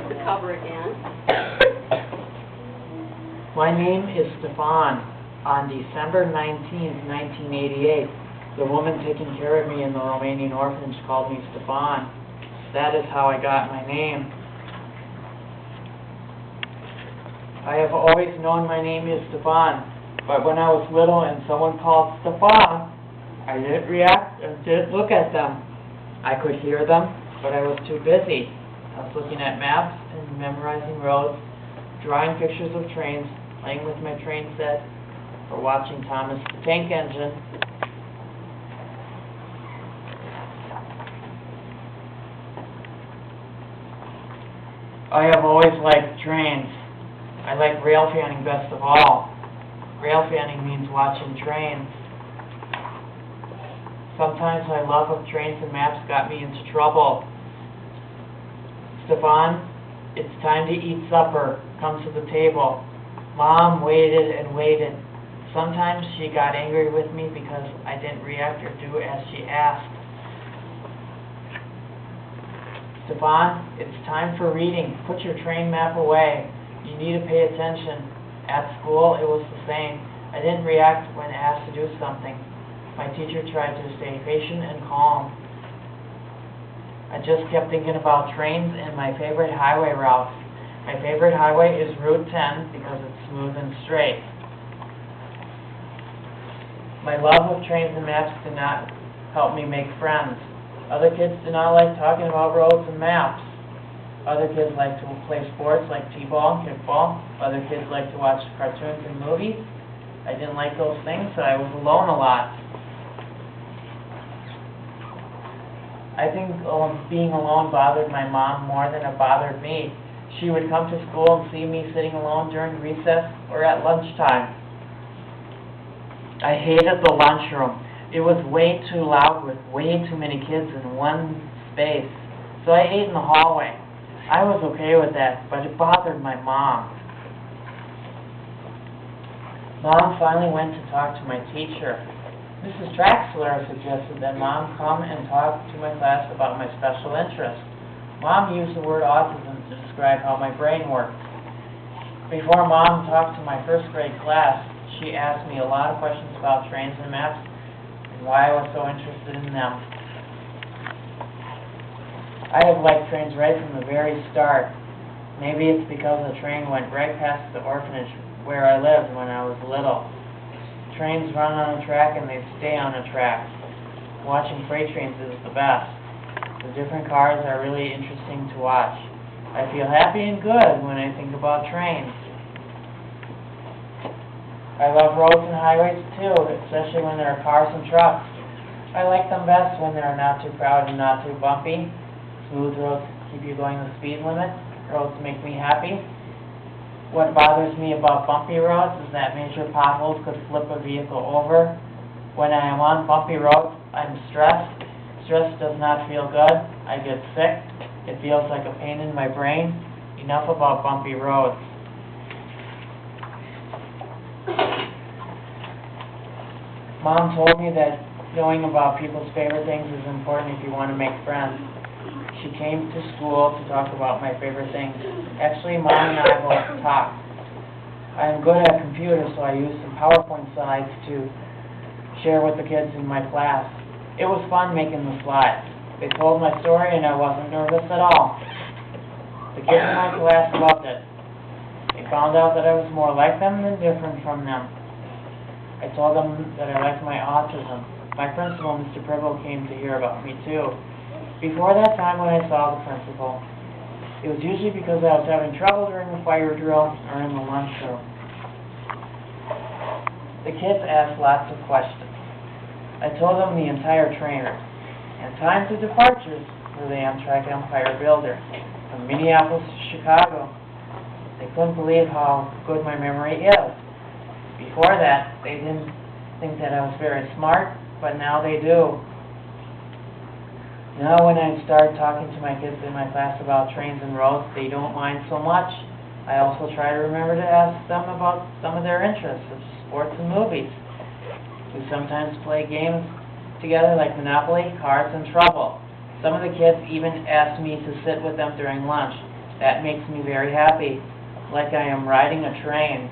the cover again. My name is Stefan. On December 19th, 1988, the woman taking care of me in the Romanian orphanage called me Stefan. That is how I got my name. I have always known my name is Stefan, but when I was little and someone called Stefan, I didn't react and didn't look at them. I could hear them, but I was too busy. I was looking at maps and memorizing roads, drawing pictures of trains, playing with my train set, or watching Thomas the Tank Engine. I have always liked trains. I like rail fanning best of all. Rail fanning means watching trains. Sometimes my love of trains and maps got me into trouble. Stefan, it's time to eat supper. Come to the table. Mom waited and waited. Sometimes she got angry with me because I didn't react or do as she asked. Stefan, it's time for reading. Put your train map away. You need to pay attention. At school, it was the same. I didn't react when asked to do something. My teacher tried to stay patient and calm. I just kept thinking about trains and my favorite highway routes. My favorite highway is Route 10 because it's smooth and straight. My love of trains and maps did not help me make friends. Other kids do not like talking about roads and maps. Other kids like to play sports like t-ball and kickball. Other kids like to watch cartoons and movies. I didn't like those things, so I was alone a lot. I think being alone bothered my mom more than it bothered me. She would come to school and see me sitting alone during recess or at lunchtime. I hated the lunchroom. It was way too loud with way too many kids in one space. So I ate in the hallway. I was okay with that, but it bothered my mom. Mom finally went to talk to my teacher. Mrs. Traxler suggested that Mom come and talk to my class about my special interest. Mom used the word autism to describe how my brain worked. Before Mom talked to my first grade class, she asked me a lot of questions about trains and maps and why I was so interested in them. I have liked trains right from the very start. Maybe it's because the train went right past the orphanage where I lived when I was little. Trains run on a track and they stay on a track. Watching freight trains is the best. The different cars are really interesting to watch. I feel happy and good when I think about trains. I love roads and highways too, especially when there are cars and trucks. I like them best when they're not too crowded and not too bumpy. Smooth roads keep you going the speed limit. Roads make me happy. What bothers me about bumpy roads is that major potholes could flip a vehicle over. When I am on bumpy roads, I'm stressed. Stress does not feel good. I get sick. It feels like a pain in my brain. Enough about bumpy roads. Mom told me that knowing about people's favorite things is important if you want to make friends. She came to school to talk about my favorite things. Actually, Mom and I both talked. I am good at computers, so I used some PowerPoint slides to share with the kids in my class. It was fun making the slides. They told my story and I wasn't nervous at all. The kids in my class loved it. They found out that I was more like them than different from them. I told them that I liked my autism. My principal, Mr. Pribble, came to hear about me too. Before that time when I saw the principal, it was usually because I was having trouble during the fire drill or in the lunchroom. The kids asked lots of questions. I told them the entire train route and times of departures for the Amtrak Empire Builder from Minneapolis to Chicago. They couldn't believe how good my memory is. Before that, they didn't think that I was very smart, but now they do. Now when I start talking to my kids in my class about trains and roads, they don't mind so much. I also try to remember to ask them about some of their interests, such as sports and movies. We sometimes play games together like Monopoly, Cards, and Trouble. Some of the kids even asked me to sit with them during lunch. That makes me very happy, like I am riding a train.